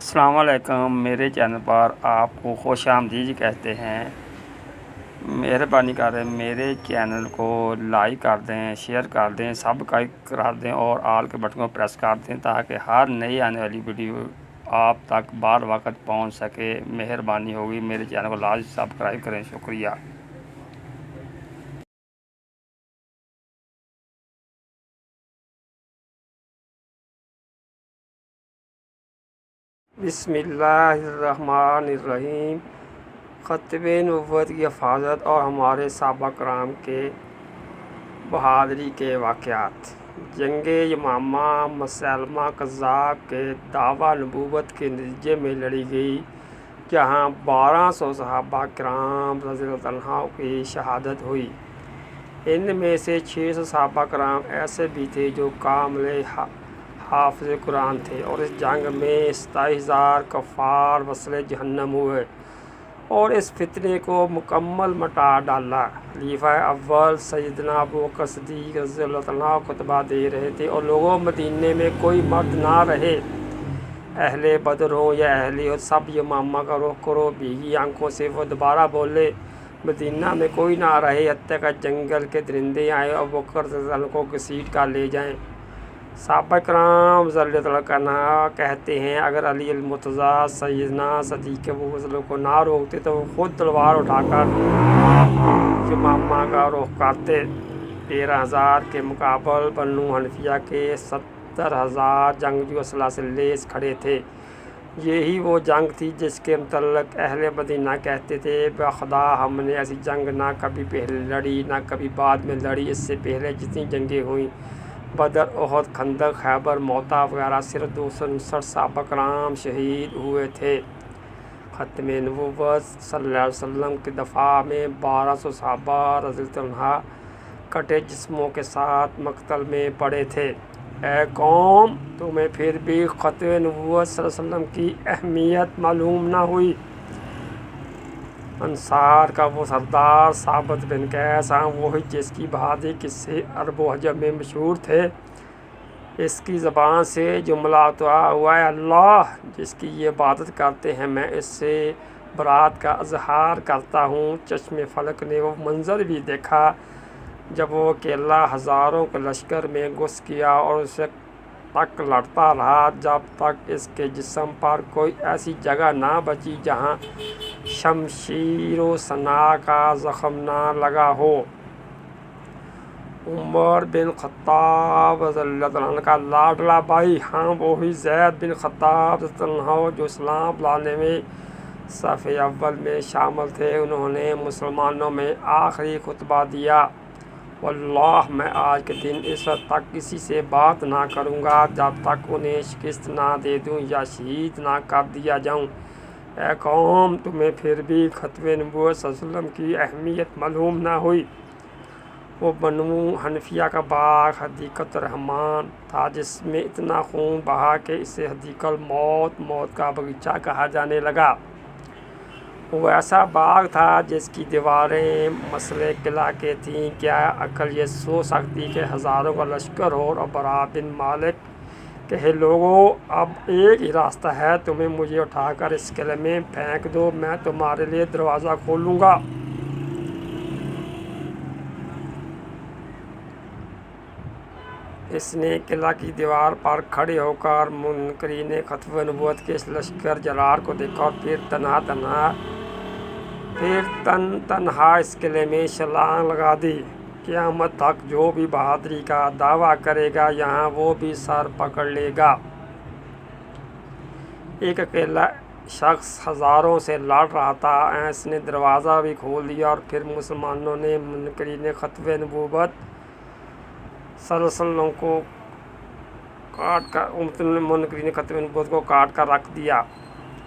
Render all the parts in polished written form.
السلام علیکم، میرے چینل پر آپ کو خوش آمدید کہتے ہیں۔ مہربانی کریں میرے چینل کو لائک کر دیں، شیئر کر دیں، سبسکرائب کر دیں اور آل کے بٹن کو پریس کر دیں تاکہ ہر نئی آنے والی ویڈیو آپ تک بار وقت پہنچ سکے۔ مہربانی ہوگی میرے چینل کو لازم سبسکرائب کریں۔ شکریہ۔ بسم اللہ الرحمن الرحیم۔ ختم نبوت کی حفاظت اور ہمارے صحابہ کرام کے بہادری کے واقعات۔ جنگ یمامہ مسلمہ کذاب کے دعویٰ نبوت کے نتیجے میں لڑی گئی، جہاں 1200 صحابہ کرام رضی اللہ عنہ کی شہادت ہوئی۔ ان میں سے 600 صحابہ کرام ایسے بھی تھے جو کامل حافظ قرآن تھے، اور اس جنگ میں 27,000 کفار وصل جہنم ہوئے اور اس فتنے کو مکمل مٹا ڈالا۔ خلیفہ اول سیدنا ابوبکر صدیق رضی اللہ عنہ خطبہ دے رہے تھے اور لوگوں مدینے میں کوئی مرد نہ رہے، اہل بدر ہوں یا اہل احد، سب یمامہ کا رخ کرو۔ بھیگی آنکھوں سے وہ دوبارہ بولے، مدینہ میں کوئی نہ رہے حتیٰ کہ جنگل کے درندے آئیں اور ابوبکر رضی اللہ عنہ کو گھسیٹ کر لے جائیں۔ صحابہ کرام رضی اللہ عنہ کہتے ہیں، اگر علی المرتضیٰ سیدنا صدیق ابوبکر کو نہ روکتے تو وہ خود تلوار اٹھا کر یمامہ کا رخ کرتے۔ 13,000 کے مقابل بنو حنفیہ کے 70,000 جنگجو اسلحہ سے لیس کھڑے تھے۔ یہی وہ جنگ تھی جس کے متعلق اہل مدینہ کہتے تھے، بخدا ہم نے ایسی جنگ نہ کبھی پہلے لڑی نہ کبھی بعد میں لڑی۔ اس سے پہلے جتنی جنگیں ہوئیں، بدر، احد، خندق، خیبر، موتا وغیرہ، صرف 259 صحابہ کرام شہید ہوئے تھے۔ ختم نبوت صلی اللہ علیہ وسلم کے دفاع میں 1200 صحابہ رضی اللہ عنہ کٹے جسموں کے ساتھ مقتل میں پڑے تھے۔ اے قوم، تمہیں پھر بھی ختم نبوت صلی اللہ علیہ وسلم کی اہمیت معلوم نہ ہوئی۔ انصار کا وہ سردار ثابت بن قیس، ہاں وہی جس کی بہادری قصے عرب و عجم میں مشہور تھے، اس کی زبان سے جملہ اتوا ہوا ہے، اللہ جس کی یہ عبادت کرتے ہیں میں اس سے برات کا اظہار کرتا ہوں۔ چشم فلک نے وہ منظر بھی دیکھا جب وہ اکیلا ہزاروں کے لشکر میں گھس گیا اور اسے تک لڑتا رہا جب تک اس کے جسم پر کوئی ایسی جگہ نہ بچی جہاں شمشیر و سناں کا زخم نہ لگا ہو۔ عمر بن خطاب رضی اللہ عنہ کا لاڈلا بھائی، ہاں وہی زید بن خطاب رضی اللہ عنہ جو اسلام لانے میں صف اول میں شامل تھے، انہوں نے مسلمانوں میں آخری خطبہ دیا، واللہ میں آج کے دن اس وقت تک کسی سے بات نہ کروں گا جب تک انہیں شکست نہ دے دوں یا شہید نہ کر دیا جاؤں۔ اے قوم، تمہیں پھر بھی ختم نبوت صلی اللہ علیہ وسلم کی اہمیت معلوم نہ ہوئی۔ وہ بنو حنفیہ کا باغ حدیقۃ الرحمن تھا جس میں اتنا خون بہا کہ اسے حدیقۃ الموت، موت کا باغیچہ کہا جانے لگا۔ وہ ایسا باغ تھا جس کی دیواریں مثل قلعہ کے تھیں۔ کیا عقل یہ سوچ سکتی کہ ہزاروں کا لشکر ہو اور برا بن مالک کہے، لوگوں اب ایک ہی راستہ ہے، تمہیں مجھے اٹھا کر اس قلعے میں پھینک دو، میں تمہارے لیے دروازہ کھولوں گا۔ اس نے قلعہ کی دیوار پر کھڑے ہو کر منکرین ختم نبوت کے اس لشکر جرار کو دیکھا اور پھر تنہا اس قلعے میں چھلانگ لگا دی۔ قیامت تک جو بھی بہادری کا دعویٰ کرے گا یہاں وہ بھی سر پکڑ لے گا۔ ایک اکیلا شخص ہزاروں سے لڑ رہا تھا، اس نے دروازہ بھی کھول دیا اور پھر مسلمانوں نے منکرین ختم نبوت صلی اللہ علیہ وسلم کو کاٹ کر رکھ دیا۔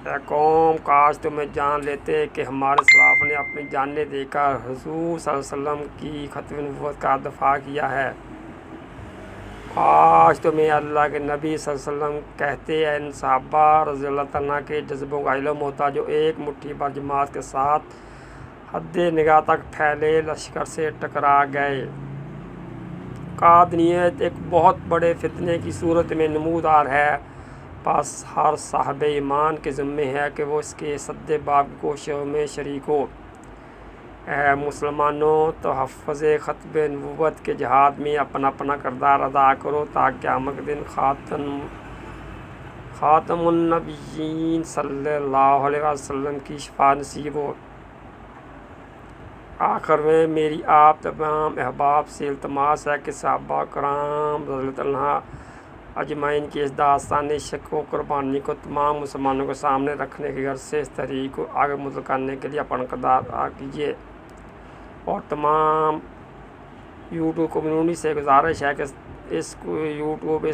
اے قوم، کاش تمہیں جان لیتے کہ ہمارے اسلاف نے اپنی جانیں دے کر حضور صلی اللہ علیہ وسلم کی ختم نبوت کا دفاع کیا ہے۔ کاش تمہیں اللہ کے نبی صلی اللہ علیہ وسلم کہتے، ان صحابہ رضی اللہ عنہ کے جذبوں کا علم ہوتا جو ایک مٹھی بھر جماعت کے ساتھ حد نگاہ تک پھیلے لشکر سے ٹکرا گئے۔ قادنیت ایک بہت بڑے فتنے کی صورت میں نمودار ہے۔ پاس ہر صاحب ایمان کے ذمہ ہے کہ وہ اس کے سد باب کی کوششوں میں شریک ہو۔ اے مسلمانوں، تحفظ ختم نبوت کے جہاد میں اپنا اپنا کردار ادا کرو تاکہ قیامت کے دن خاتم النبیین صلی اللہ علیہ وسلم کی شفاعت نصیب ہو۔ آخر میں میری آپ تمام احباب سے التماس ہے کہ صحابہ کرام رضی اللہ عنہ اجمعین کی اس داستان عشق و قربانی کو تمام مسلمانوں کے سامنے رکھنے کی غرض سے اس تحریک کو آگے منتقل کرنے کے لیے اپنا کردار ادا کیجیے، اور تمام یوٹیوب کمیونٹی سے گزارش ہے کہ اس کو یوٹیوب